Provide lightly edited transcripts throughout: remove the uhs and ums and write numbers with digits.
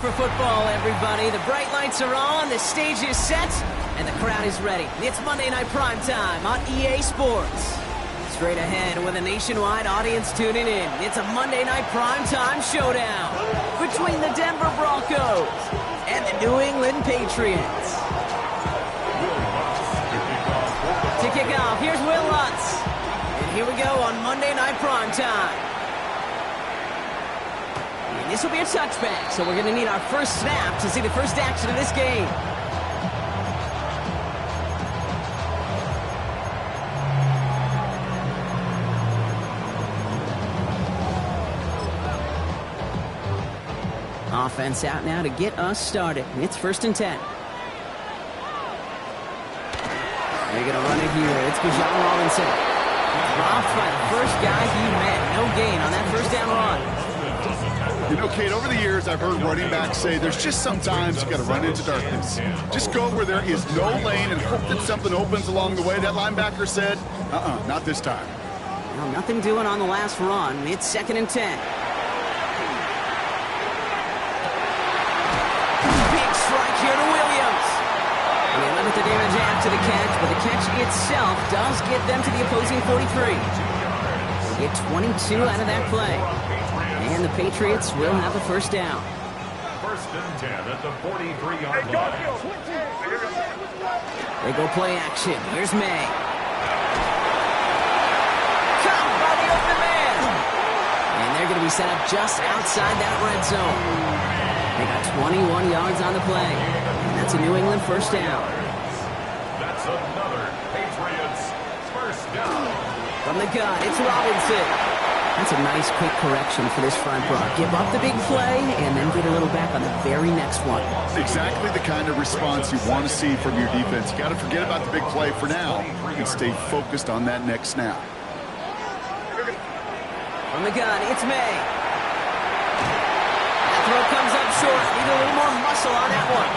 For football, everybody. The bright lights are on, the stage is set, and the crowd is ready. It's Monday Night Prime Time on EA Sports. Straight ahead with a nationwide audience tuning in. It's a Monday Night Prime Time showdown between the Denver Broncos and the New England Patriots. To kick off, here's Will Lutz. And here we go on Monday Night Prime Time. This will be a touchback, so we're going to need our first snap to see the first action of this game. Offense out now to get us started. It's 1st and 10. They're going to run it here. It's Bijan Robinson. Dropped by the first guy he met. No gain on that first down run. You know, Kate, over the years, I've heard running backs say there's just sometimes you got to run into darkness. Just go where there is no lane and hope that something opens along the way. That linebacker said, not this time. Well, nothing doing on the last run. It's 2nd and 10. Big strike here to Williams. And they limit the damage after the catch, but the catch itself does get them to the opposing 43. They get 22 out of that play. And the Patriots will have the first down. 1st and 10 at the 43-yard line. They go play action. Here's May. Caught by the open man. And they're going to be set up just outside that red zone. They got 21 yards on the play. And that's a New England first down. That's another Patriots first down. From the gun, it's Robinson. That's a nice quick correction for this front row. Give up the big play and then get a little back on the very next one. Exactly the kind of response you want to see from your defense. You got to forget about the big play for now and stay focused on that next snap. From the gun, it's May. That throw comes up short. Need a little more muscle on that one.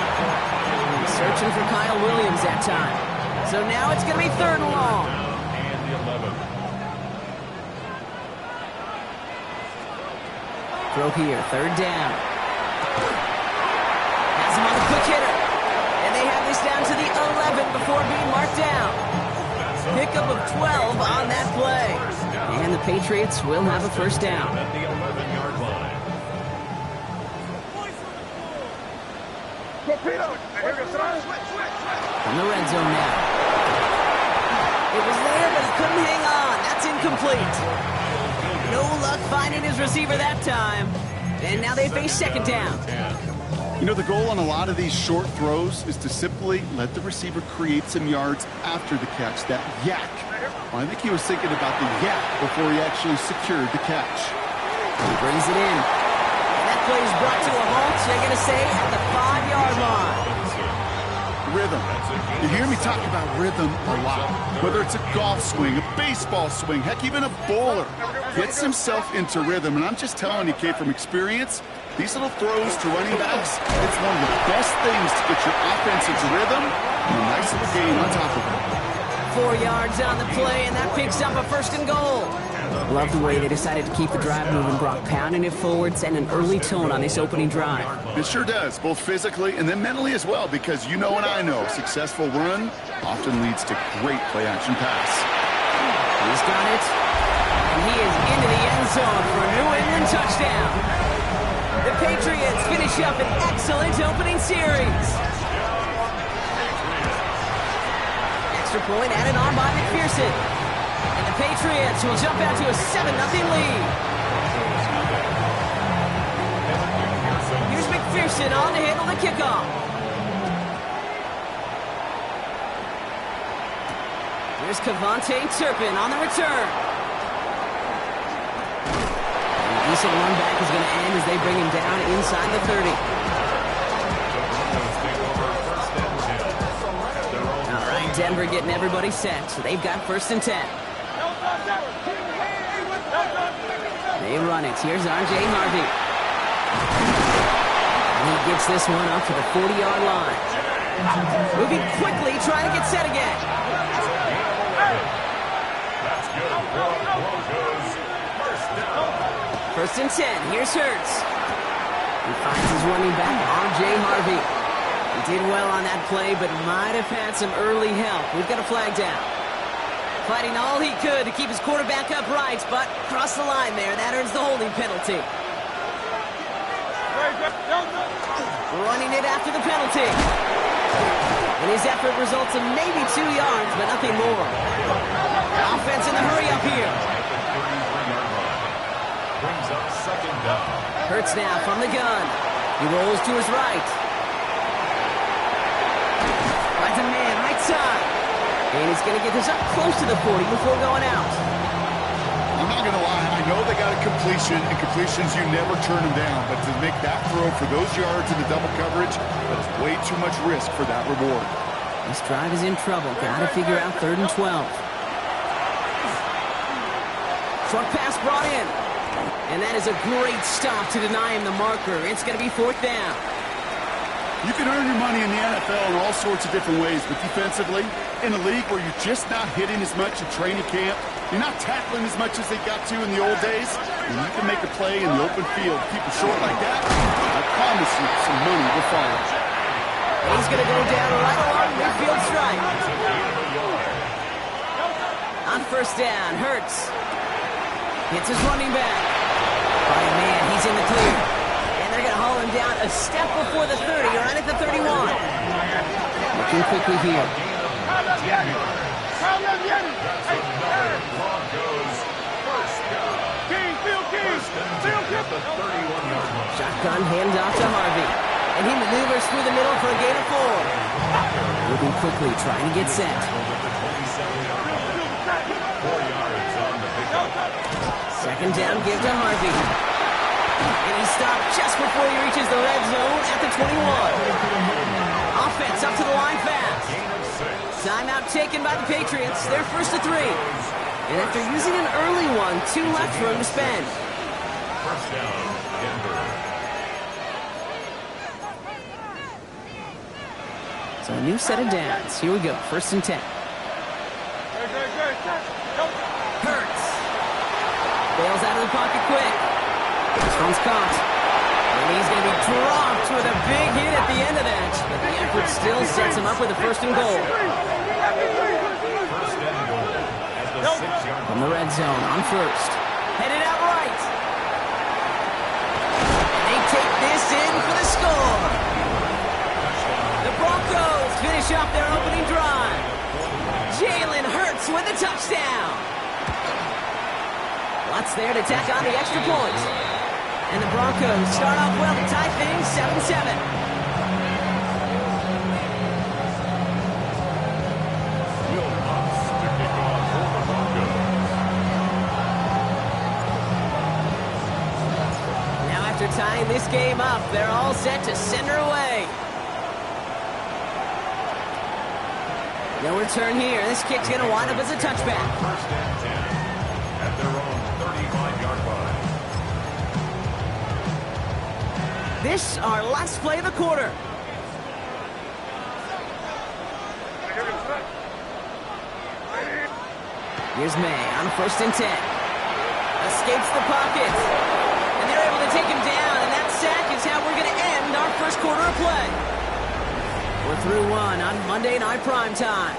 He's searching for Kyle Williams that time. So now it's going to be 3rd and long. And the 11. Throw here, 3rd down. Has him on the quick hitter. And they have this down to the 11 before being marked down. Pickup of 12 on that play. And the Patriots will have a first down. At the 11-yard line. From the red zone now. It was there, but he couldn't hang on. That's incomplete. No luck finding his receiver that time. And now they face 2nd down. You know, the goal on a lot of these short throws is to simply let the receiver create some yards after the catch, that yak. Well, I think he was thinking about the yak before he actually secured the catch. He brings it in. And that play is brought to a halt, they're going to say, at the 5-yard line. Rhythm. You hear me talk about rhythm a lot. Whether it's a golf swing, a baseball swing, heck, even a bowler gets himself into rhythm. And I'm just telling you, Kate, from experience, these little throws to running backs, it's one of the best things to get your offense into rhythm and a nice little game on top of it. 4 yards on the play, and that picks up a 1st and goal. Love the way they decided to keep the drive moving, Brock, pounding it forward, setting an early tone on this opening drive. It sure does, both physically and then mentally as well, because you know and I know, successful run often leads to great play-action pass. He's got it, and he is into the end zone for a New England touchdown. The Patriots finish up an excellent opening series. Extra point added on by McPherson. And the Patriots will jump out to a 7-0 lead. Here's McPherson on to handle the kickoff. Here's Kevontae Turpin on the return. And a decent run back is going to end as they bring him down inside the 30. All right, Denver getting everybody set, so they've got 1st and 10. They run it. Here's R.J. Harvey. And he gets this one up to the 40-yard line. Moving quickly, trying to get set again. That's good for the Broncos. First down. 1st and 10. Here's Hurts. He finds his running back, R.J. Harvey. He did well on that play, but might have had some early help. We've got a flag down. Fighting all he could to keep his quarterback upright, but crossed the line there. That earns the holding penalty. Running it after the penalty. And his effort results in maybe 2 yards, but nothing more. Offense in the hurry up here. Brings up second down. Hurts now from the gun. He rolls to his right. Finds a man right side. And he's going to get this up close to the 40 before going out. I'm not going to lie. I know they got a completion, and completions, you never turn them down. But to make that throw for those yards in the double coverage, that's way too much risk for that reward. This drive is in trouble. Got to figure out 3rd and 12. Short pass brought in. And that is a great stop to deny him the marker. It's going to be 4th down. You can earn your money in the NFL in all sorts of different ways, but defensively, in a league where you're just not hitting as much in training camp, you're not tackling as much as they got to in the old days, and you can make a play in the open field, keep it short like that, I promise you some money will follow. He's going to go down right along midfield stripe. On 1st down, Hurts hits his running back. By a man, he's in the clear. And they're going to haul him down a step before the 30, right at the 31. Looking quickly here. Shotgun handoff to Harvey. And he maneuvers through the middle for a gain of 4. Moving quickly, trying to get set. Second down, give to Harvey. And he stopped just before he reaches the red zone at the 21. Offense up to the line fast. Timeout taken by the Patriots. They're 1st to 3. And after using an early one, 2 left for him to spend. 1st down, Denver. So a new set of downs. Here we go. 1st and 10. Hurts. Bails out of the pocket quick. This one's caught. And he's going to be dropped with a big hit at the end of that. But the effort still sets him up with a 1st and goal. 1st and goal at the 6-yard From the red zone on 1st. Headed out right. And they take this in for the score. The Broncos finish off their opening drive. Jalen Hurts with a touchdown. Lots there to tack on the extra point. And the Broncos start off well to tie things 7-7. Will Knox to kick off for the Broncos. Now after tying this game up, they're all set to send her away. No return here. This kick's going to wind up as a touchback. 1st and 10 at their own 35-yard line. This our last play of the quarter. Here's May on 1st and 10. Escapes the pocket. And they're able to take him down, and that sack is how we're going to end our 1st quarter of play. We're through 1 on Monday Night Primetime.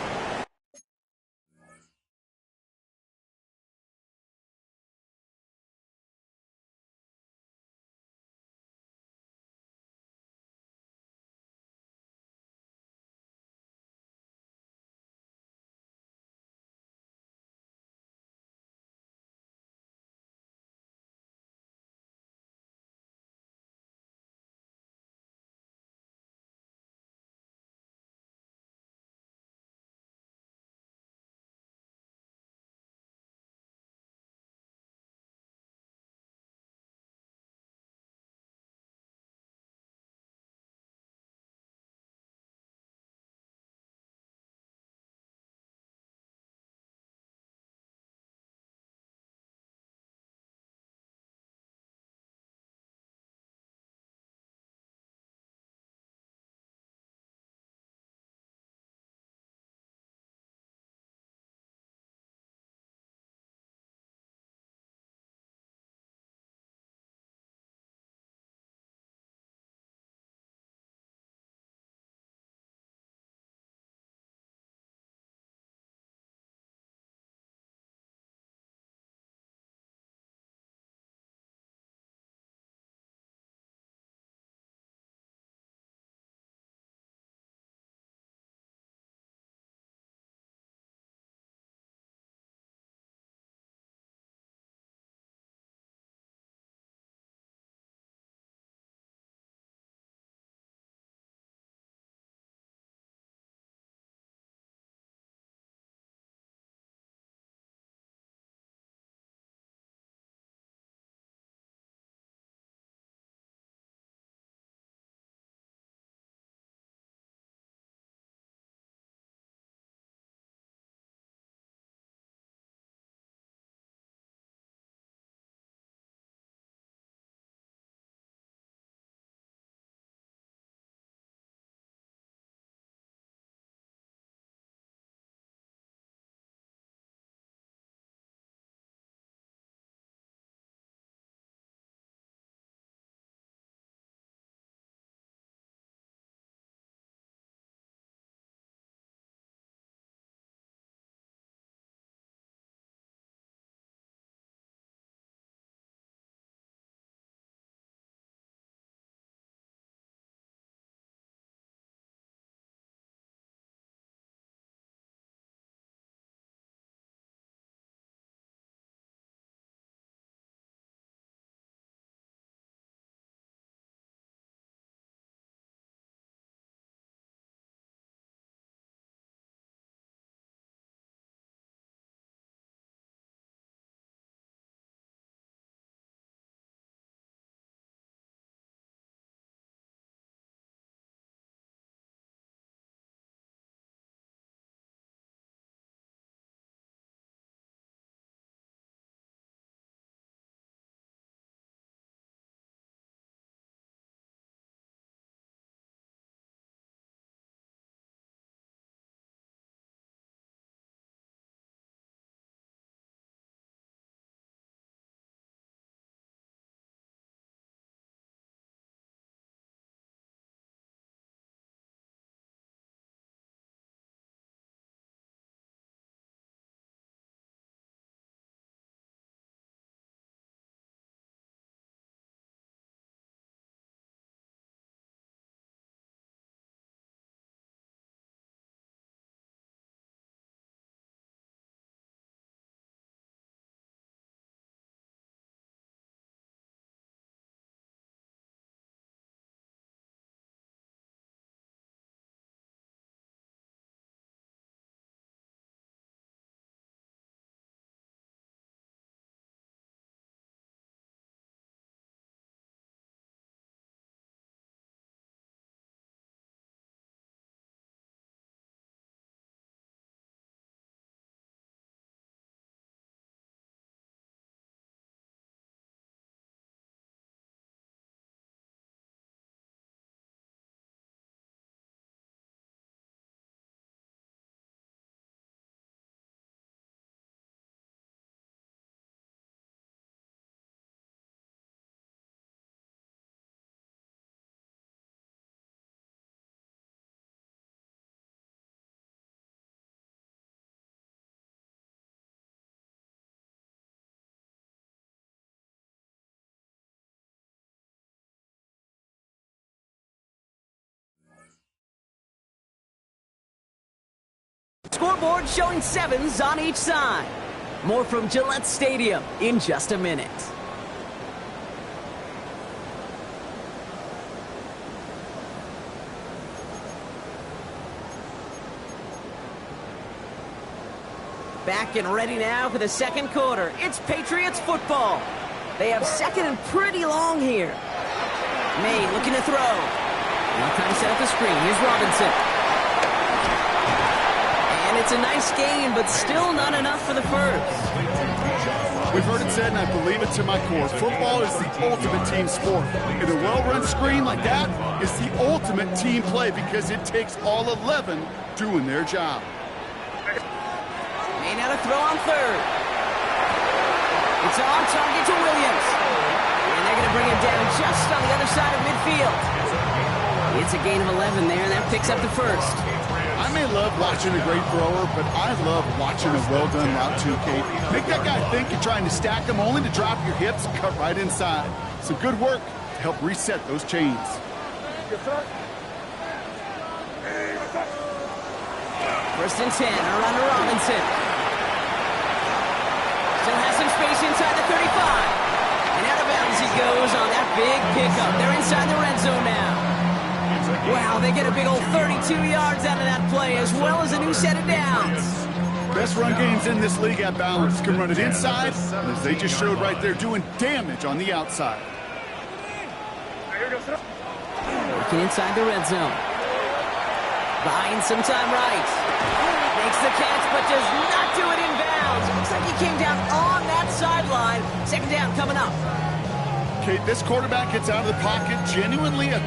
Scoreboard showing 7s on each side. More from Gillette Stadium in just a minute. Back and ready now for the second quarter. It's Patriots football. They have second and pretty long here. May looking to throw. Now time to set up the screen. Here's Robinson. And it's a nice gain, but still not enough for the first. We've heard it said, and I believe it to my core, football is the ultimate team sport. And a well-run screen like that is the ultimate team play because it takes all 11 doing their job. May now to throw on third. It's on target to Williams. And they're going to bring him down just on the other side of midfield. It's a gain of 11 there, and that picks up the first. I may love watching a great thrower, but I love watching a well-done route too, Kate. Make that guy think you're trying to stack him only to drop your hips and cut right inside. Some good work to help reset those chains. First and 10, around to Robinson. Still has some space inside the 35. And out of bounds he goes on that big pickup. They're inside the red zone now. Wow, they get a big old 32 yards out of that play, as well as a new set of downs. Best run games in this league at balance. Can run it inside, and as they just showed right there, doing damage on the outside. Working inside the red zone. Buying some time right. Makes the catch, but does not do it in bounds. Looks like he came down on that sideline. Second down coming up. Kate, this quarterback gets out of the pocket genuinely a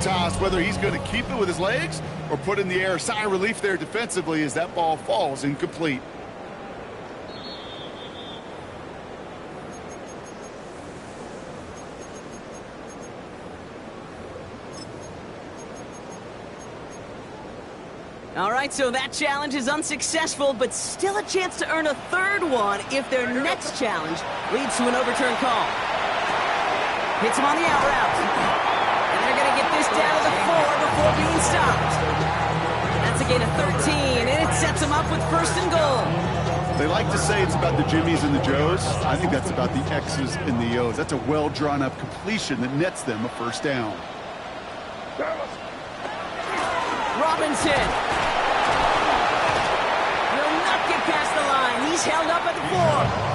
toss, whether he's going to keep it with his legs or put in the air. Sigh of relief there defensively as that ball falls incomplete. All right, so that challenge is unsuccessful, but still a chance to earn a third one if their next challenge leads to an overturned call. Hits him on the out route. And they're going to get this down to the 4 before being stopped. That's a gain of 13, and it sets them up with first and goal. They like to say it's about the Jimmies and the Joes. I think that's about the X's and the O's. That's a well-drawn-up completion that nets them a first down. Robinson will not get past the line. He's held up at the 4.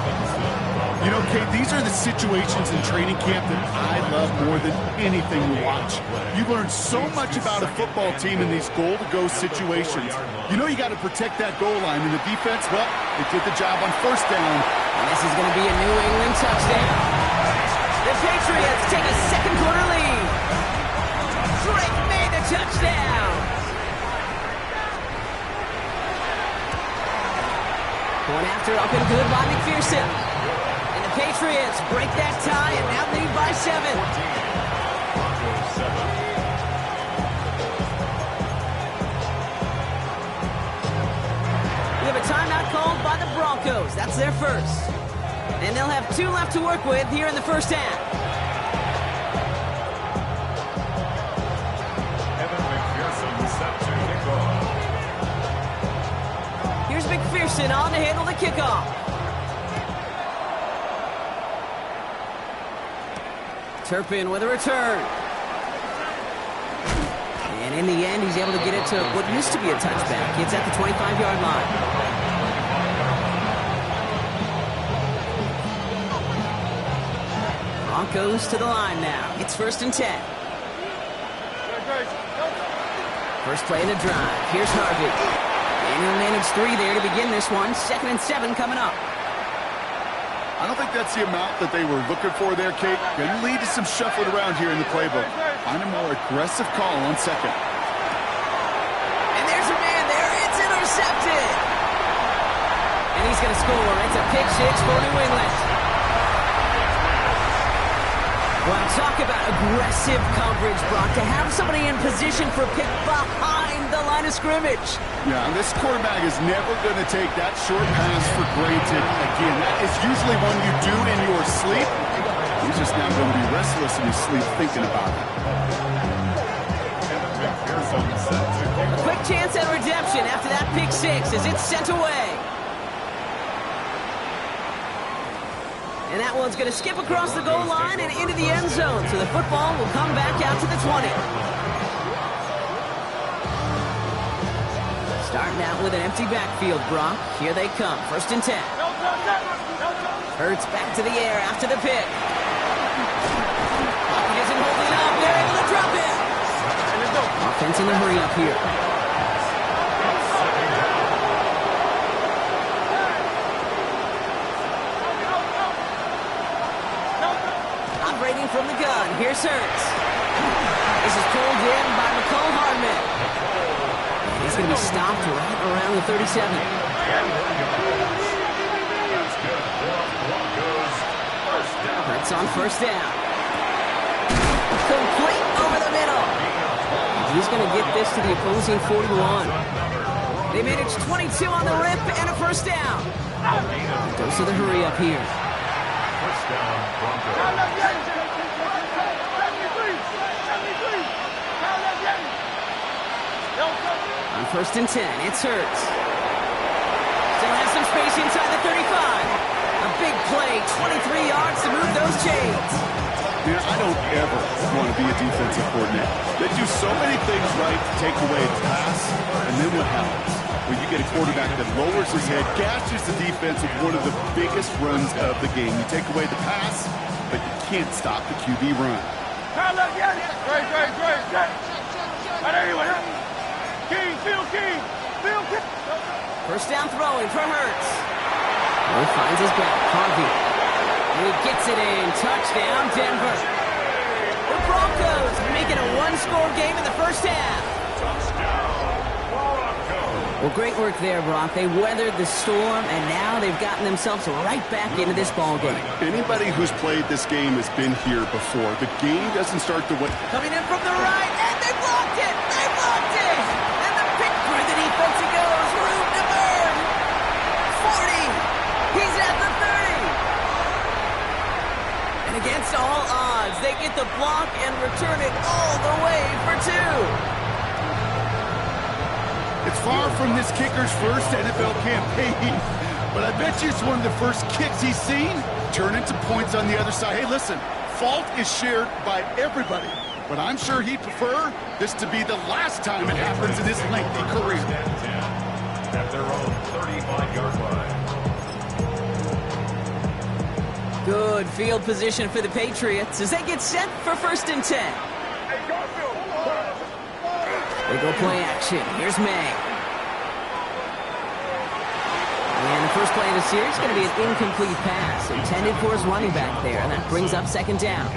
You know, Kate, these are the situations in training camp that I love more than anything to watch. You learn so much about a football team in these goal-to-go situations. You know you got to protect that goal line, and the defense, well, they did the job on first down. And this is going to be a New England touchdown. The Patriots take a second quarter lead. Drake made the touchdown. Going after up and good by McPherson. Patriots break that tie and now lead by 7. We have a timeout called by the Broncos. That's their first. And they'll have 2 left to work with here in the first half. Evan McPherson set to kickoff. Here's McPherson on to handle the kickoff. Turpin with a return. And in the end, he's able to get it to what used to be a touchback. It's at the 25-yard line. Broncos to the line now. It's first and 10. First play of the drive. Here's Harvey. And he'll manage 3 there to begin this one. Second and 7 coming up. I don't think that's the amount that they were looking for there, Kate. Going to lead to some shuffling around here in the playbook. Find a more aggressive call on second. And there's a man there. It's intercepted. And he's going to score. It's a pick 6 for New England. Well, talk about aggressive coverage, Brock. To have somebody in position for a pick behind the line of scrimmage. Yeah, this quarterback is never going to take that short pass for granted. Again, that is usually one you do in your sleep. He's just now going to be restless in his sleep thinking about it. A quick chance at redemption after that pick six as it's sent away. And that one's going to skip across the goal line and into the end zone. So the football will come back out to the 20. Starting out with an empty backfield, Brock. Here they come. 1st and 10. Hurts back to the air after the pick. He isn't holding up. They're able to drop it. Offense in the hurry up here. Operating from the gun. Here's Hurts. This is pulled in by Mecole Hardman. He's going to be stopped right around the 37. Hurts on 1st down. Complete over the middle. He's going to get this to the opposing 41. They manage 22 on the rip and a 1st down. Goes to the hurry up here. On 1st and 10, it's Hurts. Still has some space inside the 35. A big play, 23 yards to move those chains. Man, I don't ever want to be a defensive coordinator. They do so many things right to take away the pass, and then what happens? When you get a quarterback that lowers his head, gashes the defense with one of the biggest runs of the game. You take away the pass, but you can't stop the QB run. First down throwing for Hurts. He finds his back, Harvey. And he gets it in. Touchdown, Denver. The Broncos making a one-score game in the 1st half. Well, great work there, Brock. They weathered the storm, and now they've gotten themselves right back into this ball game. Anybody who's played this game has been here before. The game doesn't start the way... Coming in from the right, and they blocked it! They blocked it! And the pick through the defense he goes. Room to burn. 40. He's at the 30. And against all odds, they get the block and return it all the way for 2. It's far from this kicker's first NFL campaign, but I bet you it's one of the first kicks he's seen turn into points on the other side. Hey, listen, fault is shared by everybody, but I'm sure he'd prefer this to be the last time it happens in his lengthy career. At their own 35-yard line. Good field position for the Patriots as they get set for 1st and 10. They go play action. Here's May. And the first play of the series is going to be an incomplete pass intended for his running back there, and that brings up 2nd down.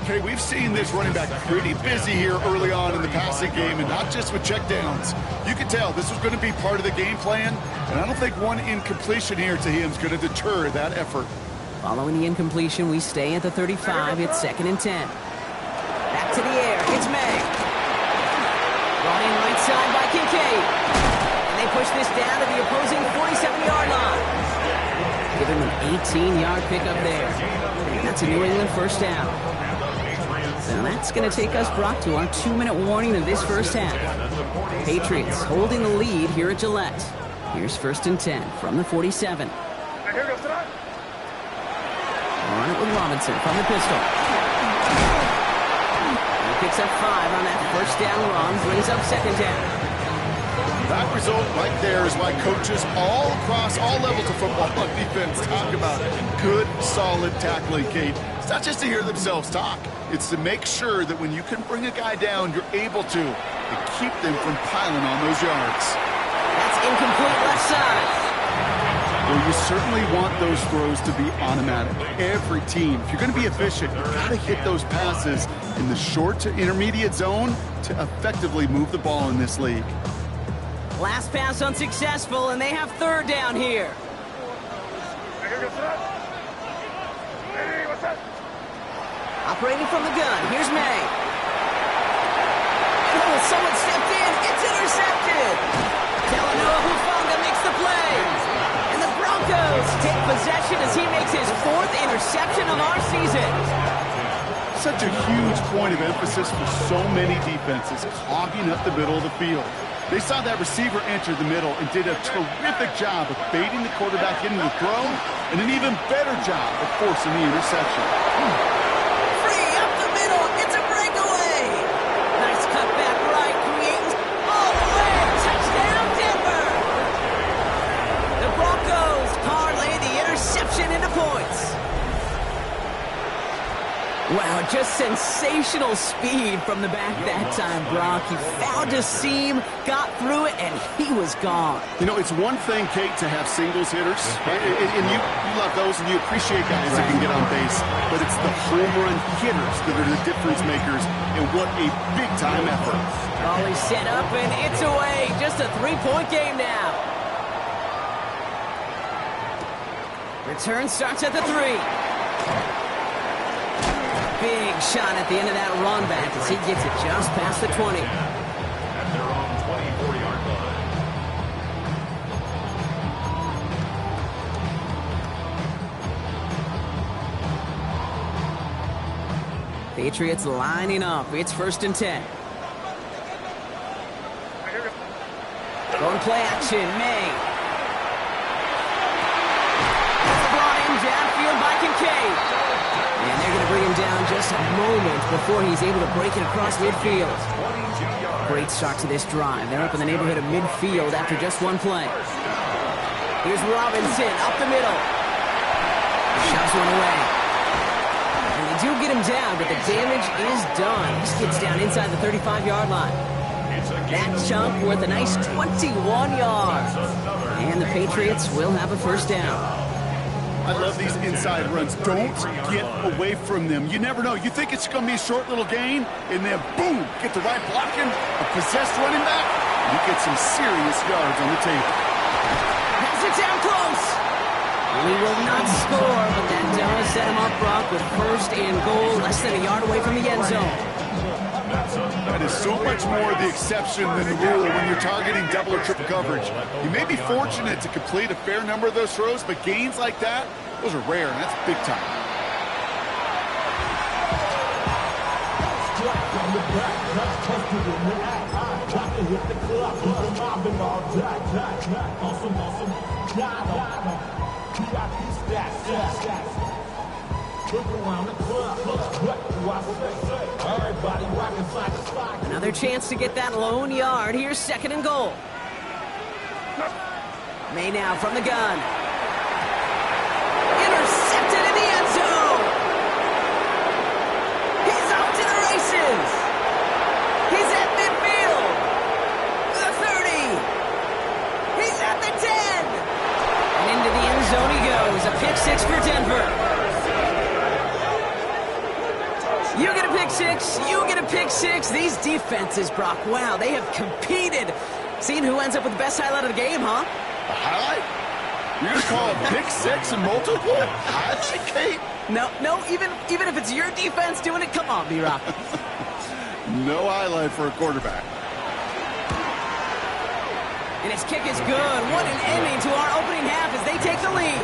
Okay, we've seen this running back pretty busy here early on in the passing game, and not just with checkdowns. You can tell this was going to be part of the game plan, and I don't think one incompletion here to him is going to deter that effort. Following the incompletion, we stay at the 35. It's 2nd and 10. Back to the air. It's May. Brought in right side by Kincaid. And they push this down to the opposing 47-yard line. Give him an 18-yard pickup there. And that's a New England 1st down. So that's going to take us, Brock, to our 2-minute warning of this 1st half. Patriots holding the lead here at Gillette. Here's 1st and 10 from the 47. On it with Robinson from the pistol. Picks up 5 on that 1st down run, brings up 2nd down. That result right there is why coaches all across all levels of football on defense talk about good, solid tackling, Kate. It's not just to hear themselves talk. It's to make sure that when you can bring a guy down, you're able to and keep them from piling on those yards. That's incomplete left side. Well, you certainly want those throws to be automatic. Every team, if you're going to be efficient, you've got to hit those passes in the short to intermediate zone to effectively move the ball in this league. Last pass unsuccessful, and they have 3rd down here. Operating from the gun, here's May. Oh, someone stepped in. It's intercepted. Talanoa Hufanga makes the play. And the Broncos take possession as he makes his 4th interception of our season. Such a huge point of emphasis for so many defenses, clogging up the middle of the field. They saw that receiver enter the middle and did a terrific job of baiting the quarterback into the throw, and an even better job of forcing the interception. Free up the middle. It's a breakaway. Nice cut back right, creating all the way. Touchdown, Denver. The Broncos parlay the interception into points. Wow, just sensational speed from the back that time, Brock. He found a seam, got through it, and he was gone. You know, it's one thing, Kate, to have singles hitters, and you love those, and you appreciate guys that can get on base, but it's the home run hitters that are the difference makers, and what a big-time effort. Ball set up, and it's away. Just a 3-point game now. Return starts at the 3. Big shot at the end of that run back as he gets it just past the 20. At their own 24-yard line. Patriots lining up. It's 1st and 10. Going play action, May. It's brought in downfield by Kincaid. And they're going to bring him down just a moment before he's able to break it across midfield. Great start to this drive. They're up in the neighborhood of midfield after just one play. Here's Robinson up the middle. Shoves one away. And they do get him down, but the damage is done. He gets down inside the 35-yard line. That chunk worth a nice 21 yards. And the Patriots will have a 1st down. I love these inside runs. Don't get away from them. You never know. You think it's going to be a short little gain, and then boom, get the right blocking, a possessed running back, you get some serious yards on the table. Has it down close. He will not score, but that does set him up, Brock, with 1st and goal, less than a yard away from the end zone. That is so much more the exception than the rule when you're targeting double or triple coverage. You may be fortunate to complete a fair number of those throws, but gains like that, those are rare, and that's big time. Another chance to get that lone yard. Here's 2nd and goal. May now from the gun. Intercepted in the end zone. He's off to the races. He's at midfield. The 30. He's at the 10. And into the end zone he goes. A pick 6 for Denver. You get a pick 6, you get a pick 6. These defenses, Brock, wow, they have competed. Seeing who ends up with the best highlight of the game, huh? A highlight? You're going to call a pick 6 and multiple? Highlight, Kate? No, even if it's your defense doing it, come on, B-Rock. No highlight for a quarterback. And his kick is good. What an ending to our opening half as they take the lead.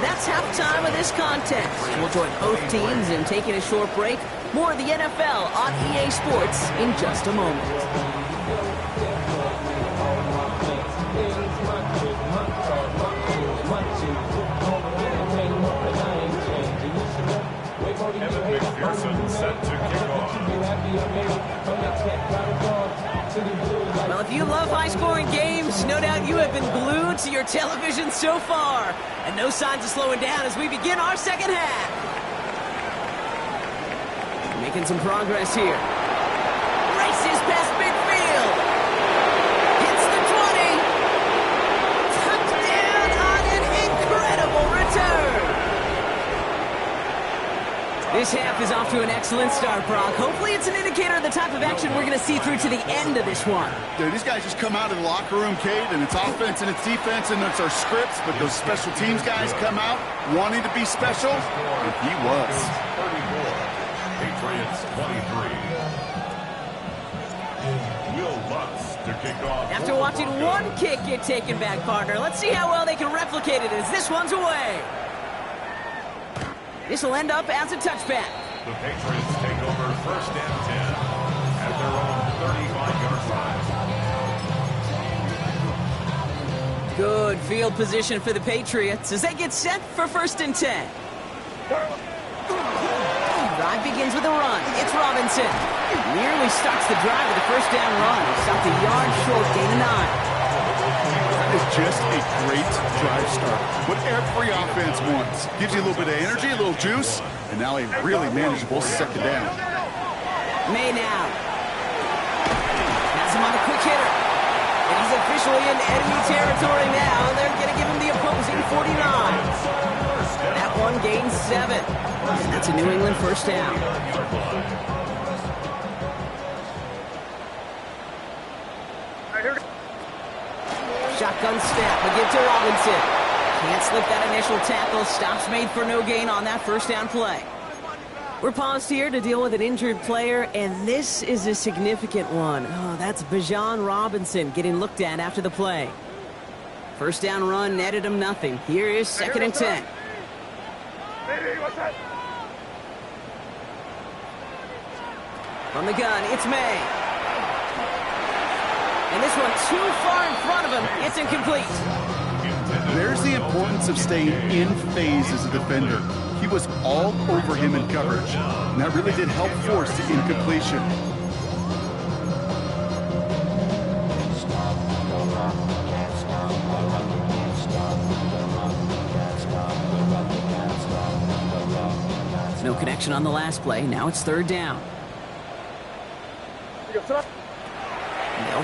That's halftime of this contest. We'll join both teams in taking a short break. More of the NFL on EA Sports in just a moment. Evan McPherson set to kick off. Well, if you love high-scoring games, no doubt you have been glued to your television so far. And no signs of slowing down as we begin our 2nd half. Making some progress here. Races past midfield. Hits the 20. Touchdown on an incredible return. This half is off to an excellent start, Brock. Hopefully it's an indicator of the type of action we're going to see through to the end of this one. Dude, these guys just come out of the locker room, Kate, and it's offense and it's defense and it's our scripts, but those special teams guys come out wanting to be special, and he was. Patriots 23. Will Lutz to kick off. After watching one kick get taken back, partner, let's see how well they can replicate it as this one's away. This will end up as a touchback. The Patriots take over 1st and 10 at their own 35-yard line. Good field position for the Patriots as they get set for 1st and 10. Drive begins with a run. It's Robinson. Nearly starts the drive with a 1st down run. Stopped a yard short, gain of 9. That is just a great drive start. What every offense wants. Gives you a little bit of energy, a little juice, and now a really manageable 2nd down. May now. Has him on a quick hitter. And he's officially in enemy territory now. And they're going to give him the opposing 49. That one gains 7. And that's a New England 1st down. Shotgun snap, a give to Robinson. Can't slip that initial tackle. Stops made for no gain on that 1st down play. We're paused here to deal with an injured player, and this is a significant one. Oh, that's Bijan Robinson getting looked at after the play. 1st down run netted him nothing. Here is 2nd and 10. From the gun, it's May. And this one too far in front of him. It's incomplete. There's the importance of staying in phase as a defender. He was all over him in coverage, and that really did help force the incompletion. No connection on the last play. Now it's 3rd down. No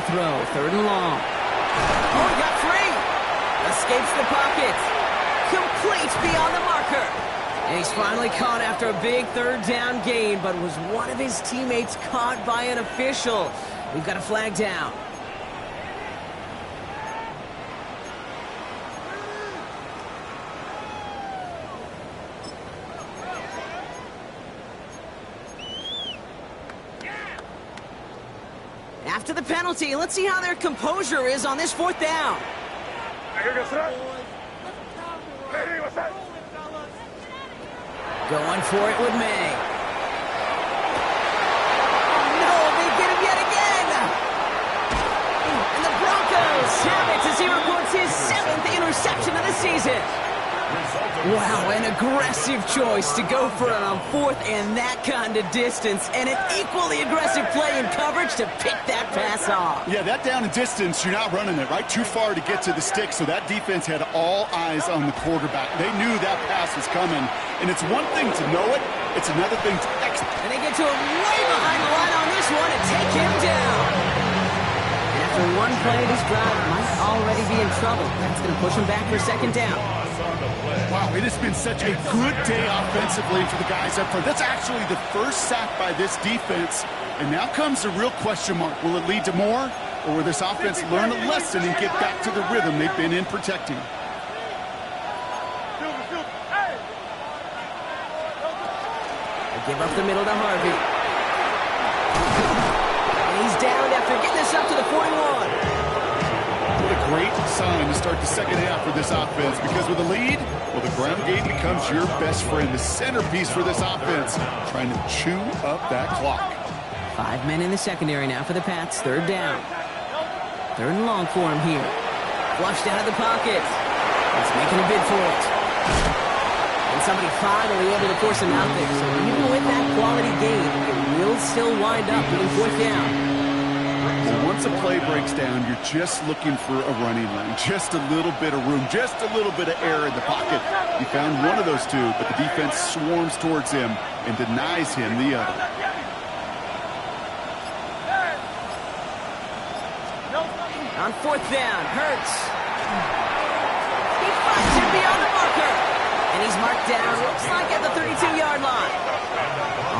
throw. 3rd and long. Oh, he got free. Escapes the pocket. Complete beyond the marker. And he's finally caught after a big 3rd down gain, but was one of his teammates caught by an official. We've got a flag down. After the penalty, let's see how their composure is on this 4th down. Going for it with May. No, they get him yet again. And the Broncos have it as he records his 7th interception of the season. Wow, an aggressive choice to go for it on 4th and that kind of distance, and an equally aggressive play in coverage to pick that pass off. Yeah, that down and distance, you're not running it, right? Too far to get to the stick, so that defense had all eyes on the quarterback. They knew that pass was coming, and it's one thing to know it, it's another thing to execute. And they get to him way behind the line on this one and take him down. And after one play, this drive might already be in trouble. That's going to push him back for 2nd down. Wow, it has been such a good day offensively for the guys up front. That's actually the 1st sack by this defense. And now comes the real question mark. Will it lead to more? Or will this offense learn a lesson and get back to the rhythm they've been in protecting? They give up the middle to Harvey. And he's down after getting this up to the 41. What a great sign to start the 2nd half for this offense, because with a lead, well, the ground game becomes your best friend, the centerpiece for this offense, trying to chew up that clock. 5 men in the secondary now for the Pats. 3rd down. 3rd and long for him here. Flushed out of the pocket. He's making a bid for it. And somebody finally able to force him out there. So even with that quality game, it will still wind up being 4th down. Well, once a play breaks down, you're just looking for a running lane, just a little bit of room, just a little bit of air in the pocket. He found one of those two, but the defense swarms towards him and denies him the other. On 4th down, Hurts. He finds him beyond the marker. And he's marked down, looks like at the 32-yard line.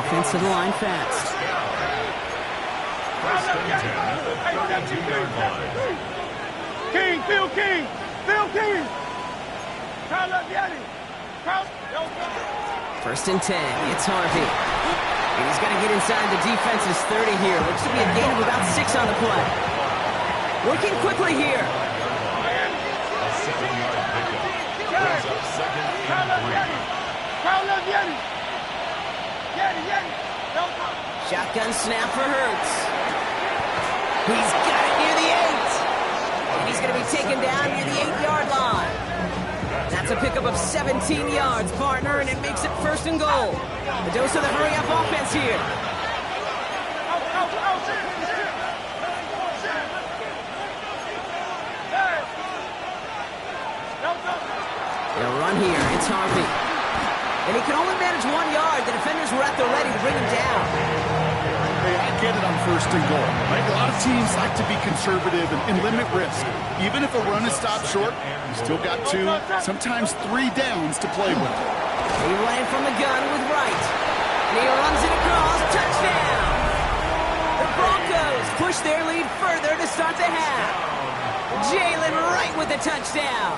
Offense to the line fast. 1st and 10 at the 32-yard line. King, Phil King, Phil King. 1st and 10, it's Harvey. And he's going to get inside the defense's 30 here. Looks to be a gain of about 6 on the play. Working quickly here. A 7-yard pickup. Brings up second and 3. Shotgun snap for Hurts. He's got it near the 8. And he's going to be taken down near the 8-yard line. That's a pickup of 17 yards, partner, and it makes it 1st and goal. A dose of the hurry-up offense here. They'll run here. It's Harvey. And he can only manage 1 yard. The defenders were at the ready to bring him down. Hey, I get it on 1st and goal. Right? A lot of teams like to be conservative and limit risk. Even if a run is stopped short, you still got 2, sometimes 3 downs to play with. He ran from the gun with Wright. And he runs it across. Touchdown! The Broncos push their lead further to start the half. Jalen Wright with the touchdown.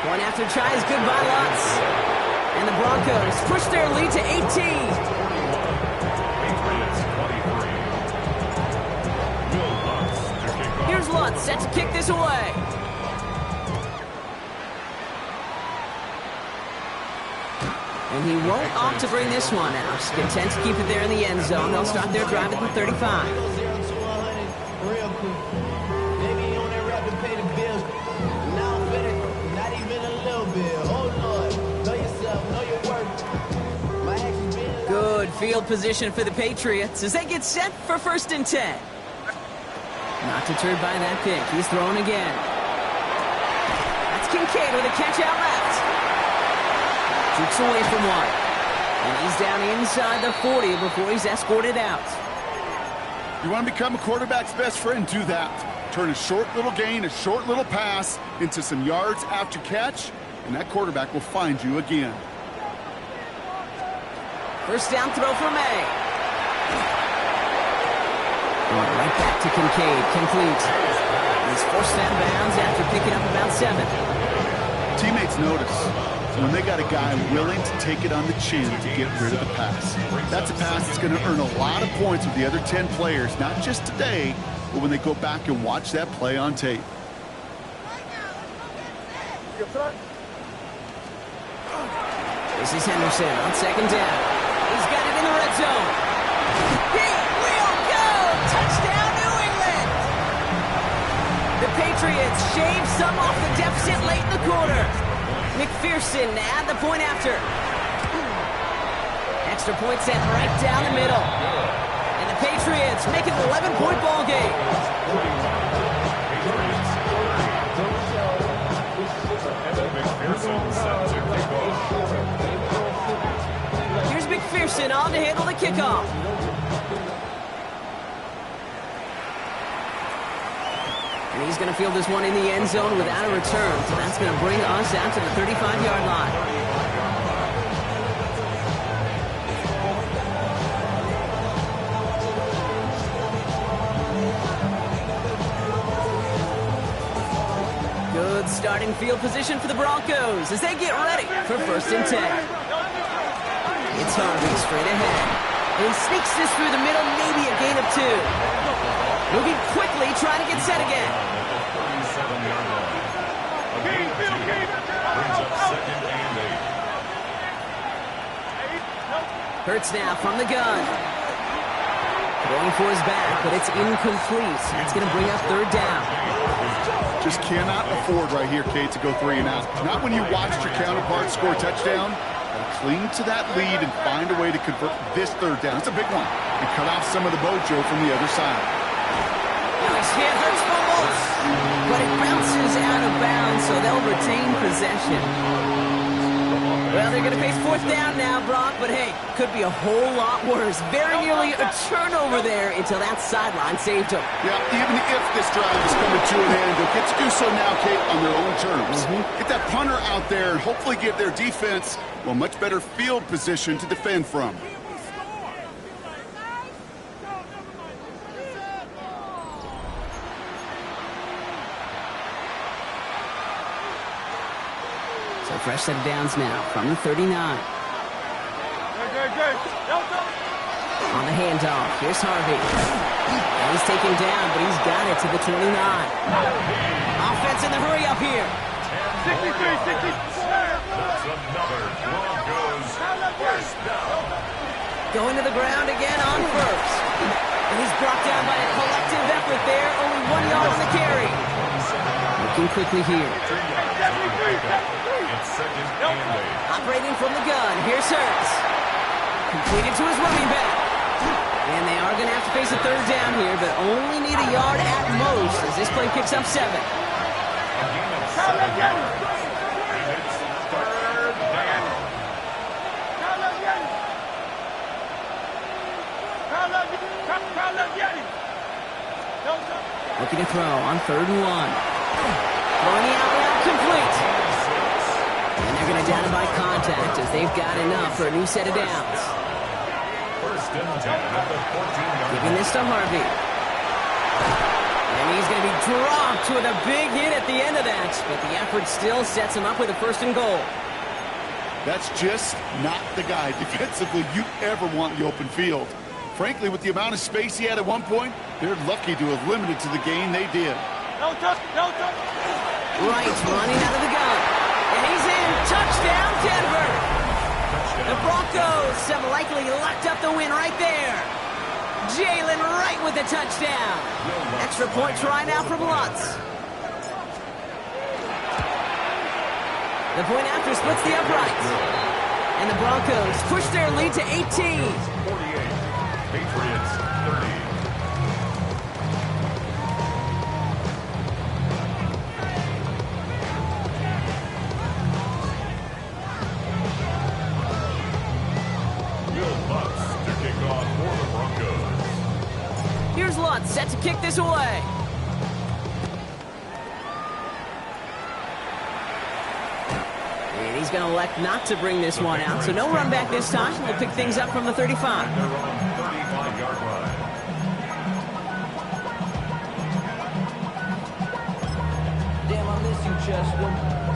One after tries, goodbye Lutz. And the Broncos push their lead to 18. Patriots 23. Will Lutz to kick off. Here's Lutz set to kick this away. And he won't opt to bring this one out. Content to keep it there in the end zone. They'll start their drive at the 35. Good field position for the Patriots as they get set for 1st and 10. Not deterred by that pick. He's throwing again. That's Kincaid with a catch out left. Jukes away from one. And he's down inside the 40 before he's escorted out. You want to become a quarterback's best friend? Do that. Turn a short little gain, a short little pass into some yards after catch, and that quarterback will find you again. 1st down throw for May. Right back to Kincaid. Complete. He's forced out of bounds after picking up about 7. Teammates notice when they got a guy willing to take it on the chin to get rid of the pass. That's a pass that's going to earn a lot of points with the other 10 players, not just today, but when they go back and watch that play on tape. This is Henderson on 2nd down. He's got it in the red zone. He will go! Touchdown, New England! The Patriots shave some off the deficit late in the quarter. McPherson to add the point after. Extra point sent right down the middle. And the Patriots make it an 11-point ball game. McPherson set to kick off. Here's McPherson on to handle the kickoff. And he's going to field this one in the end zone without a return. So that's going to bring us out to the 35-yard line. Good starting field position for the Broncos as they get ready for 1st and 10. It's Harvey straight ahead. And he sneaks this through the middle, maybe a gain of 2. Moving quickly, trying to get set again. 37-yard line. A gain of 2. Brings up second and 8. Hurts now from the gun. Going for his back, but it's incomplete. That's going to bring up 3rd down. Just cannot afford right here, Kate, to go 3 and out. Not when you watched your counterpart score a touchdown. Cling to that lead and find a way to convert this 3rd down. It's a big one. And cut off some of the mojo from the other side. Nice hit, Hurts fumbles. But it bounces out of bounds, so they'll retain possession. Well, they're going to face 4th down now, Brock, but hey, could be a whole lot worse. Very nearly a turnover there until that sideline saved them. Yeah, even if this drive is coming to an end, they'll get to do so now, Kate, on their own terms. Get that punter out there and hopefully give their defense a much better field position to defend from. fresh set of downs now from the 39. On the handoff, here's Harvey. And he's taken down, but he's got it to the 29. Offense in the hurry up here. 63, 64. That's another Broncos first down. Going to the ground again on first. And he's brought down by a collective effort there. Only 1 yard on the carry. Looking quickly here. It's second and 8. Operating from the gun. Here's Hurts. Completed to his running back. And they are going to have to face a third down here, but only need a yard at most as this play picks up 7. A gain of 7 yards. And it's third down. Looking to throw on 3rd and 1. Throwing the out route complete. And they're going to down it by contact as they've got enough for a new set of downs. First and 10 at the 14-yard Giving this to Harvey. And he's going to be dropped with a big hit at the end of that. But the effort still sets him up with a 1st and goal. That's just not the guy defensively you ever want in the open field. Frankly, with the amount of space he had at one point, they're lucky to have limited to the gain they did. No touch, no touch. Right, running out of the gun. And he's in. Touchdown, Denver. The Broncos have likely locked up the win right there. Jalen Wright with the touchdown. Extra point try now from Lutz. The point after splits the uprights. And the Broncos push their lead to 18. 48. Patriots 30. Will Lutz to kick off for the Broncos. Here's Lutz set to kick this away. And he's going to elect not to bring this one out, so no run back this time. We'll pick things up from the 35. Their own 35-yard line. Damn, I miss you, Chester.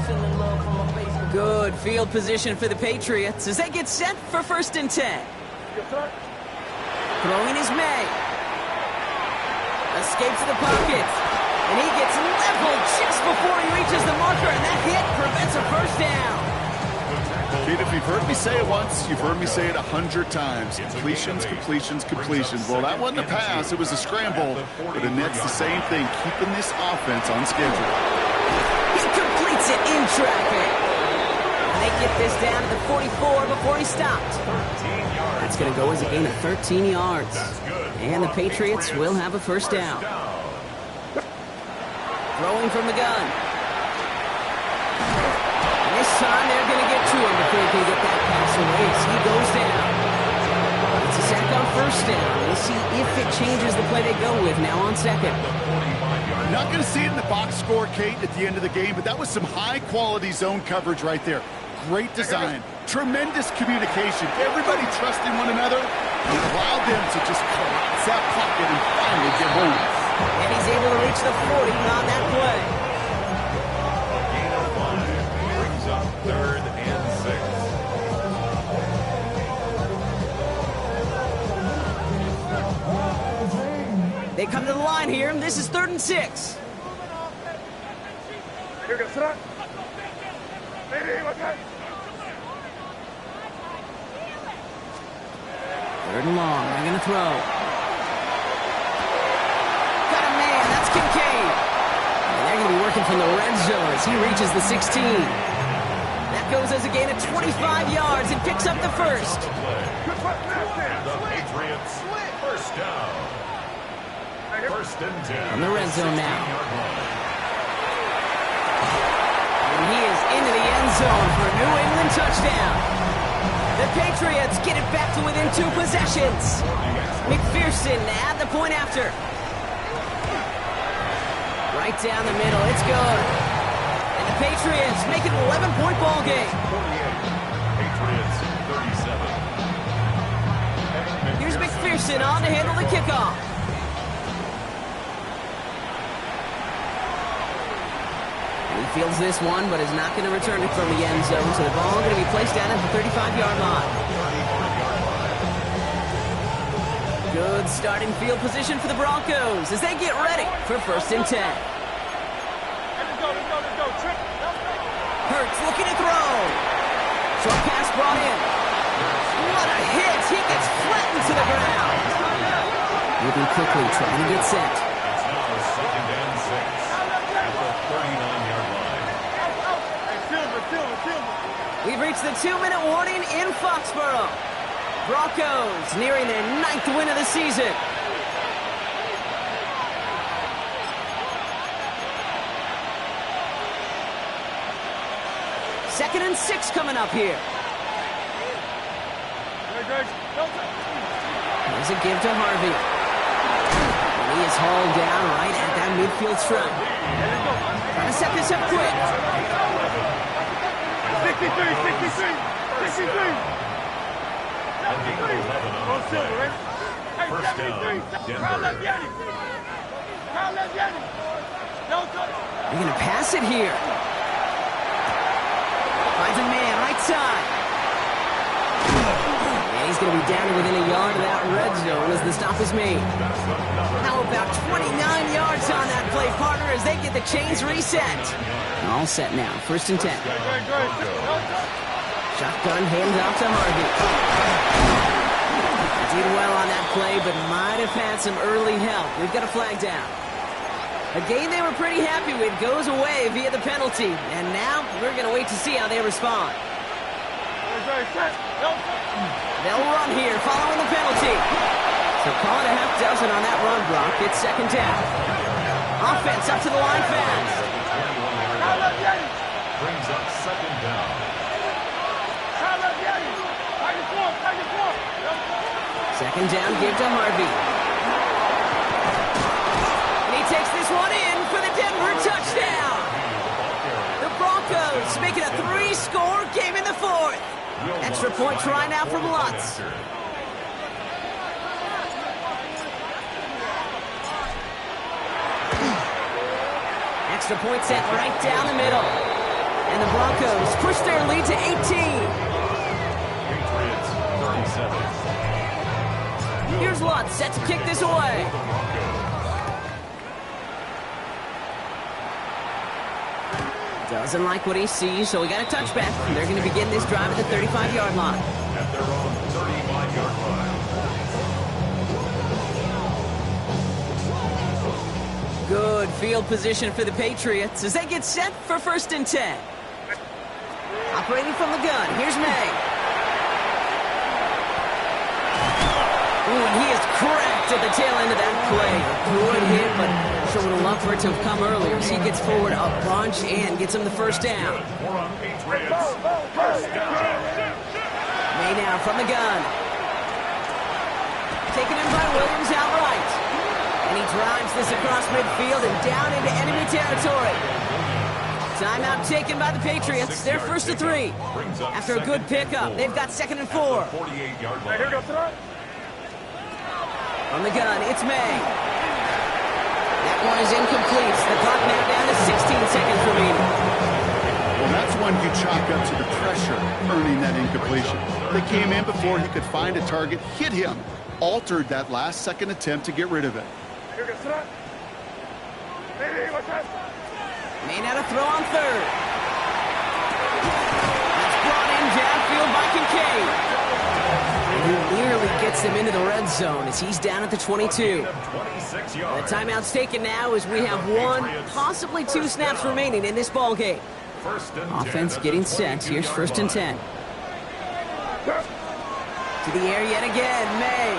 Sending love from my Facebook. Good field position for the Patriots as they get set for 1st and 10. Throwing is May. Escapes to the pocket. And he gets leveled just before he reaches the marker, and that hit prevents a 1st down. Kid, if you've heard me say it once, you've heard me say it 100 times. Completions, completions, completions. Well, that wasn't a pass. It was a scramble. But Annette's the same thing, keeping this offense on schedule. He completes it in traffic. And they get this down to the 44 before he stopped. That's going to go as a gain of 13 yards. And the Patriots will have a 1st down. Throwing from the gun. And this time they're going to get to him before he can get that pass away as he goes down. It's a sack on 1st down. We'll see if it changes the play they go with now on 2nd. Not going to see it in the box score, Kate, at the end of the game, but that was some high-quality zone coverage right there. Great design, tremendous communication, everybody trusting one another, and allowed them to just collapse that pocket and finally get home. And he's able to reach the 40 on that play. Gain of 5 brings up 3rd and 6. They come to the line here, and this is 3rd and 6. Third and long, they're going to throw. Got a man, that's Kincaid. And they're going to be working from the red zone as he reaches the 16. That goes as a gain of 25 yards and picks up the 1st. The Patriots 1st down. 1st and 10. From the red zone now. And he is into the end zone for a New England touchdown. The Patriots get it back to within 2 possessions. McPherson at the point after. Right down the middle, it's good. And the Patriots make it an 11-point ball game. 48. Patriots 37. Here's McPherson on to handle the kickoff. He fields this one, but is not going to return it from the end zone, so the ball going to be placed down at the 35-yard line. Good starting field position for the Broncos as they get ready for 1st and 10. Hurts looking to throw. Short pass brought in. What a hit! He gets flattened to the ground. Moving quickly, trying to get set. It's now 2nd and 6 at the 39-yard line. We've reached the 2-minute warning in Foxborough. Broncos nearing their 9th win of the season. Second and 6 coming up here. Here's a give to Harvey. And he is hauled down right at that midfield stripe. Trying to set this up quick. 63. First down, Denver. They're going to pass it here. Finds a man, right side. And he's going to be down to within a yard of that red zone as the stop is made. How about 29 yards on that play, partner, as they get the chains reset. All set now, 1st and 10. Shotgun hands off to Harvey. Did well on that play, but might have had some early help. We've got a flag down. A game they were pretty happy with goes away via the penalty, and now we're going to wait to see how they respond. They'll run here following the penalty. So call it a half dozen on that run, Brock. It's 2nd down. Offense up to the line fast. Brings up 2nd down. Second down, give to Harvey. And he takes this one in for the Denver touchdown. The Broncos make it a 3-score game in the 4th. Extra point try now from Lutz. Extra point set right down the middle. And the Broncos push their lead to 18. Patriots 37. Here's Lutz set to kick this away. Doesn't like what he sees, so we got a touchback. They're going to begin this drive at the 35-yard line. At their own 35-yard line. Good field position for the Patriots as they get set for 1st and 10. Operating from the gun, here's May. Ooh, and he is cracked at the tail end of that play. Good hit, but sure would have loved for it to have come earlier. So he gets forward a bunch and gets him the 1st down. May now from the gun. Taken in by Williams outright. And he drives this across midfield and down into enemy territory. Timeout taken by the Patriots. They're 1st and 3. After a good pickup, they've got 2nd and 4. 48-yard line. On the gun, it's May. That one is incomplete. The clock now down to 16 seconds remaining. Well, that's one you chalk up to the pressure earning that incompletion. They came in before he could find a target, hit him, altered that last-second attempt to get rid of it. May not have throw on 3rd. That's brought in downfield by Kincaid. And he nearly gets them into the red zone as he's down at the 22. The timeout's taken now as we have 1, possibly 2 snaps remaining in this ball game. Offense getting set. Here's 1st and 10. To the air yet again, May.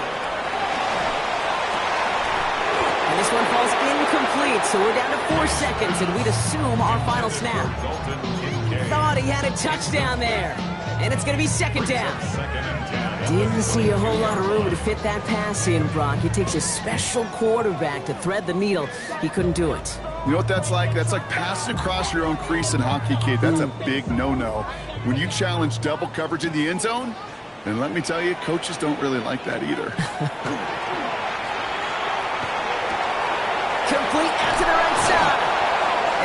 And this one falls incomplete, so we're down to 4 seconds, and we'd assume our final snap. Thought he had a touchdown there, and it's going to be 2nd down. Didn't see a whole lot of room to fit that pass in, Brock. It takes a special quarterback to thread the needle. He couldn't do it. You know what that's like? That's like passing across your own crease in hockey, kid. That's a big no-no. When you challenge double coverage in the end zone, and let me tell you, coaches don't really like that either. Complete out to the right side.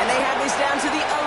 And they have this down to the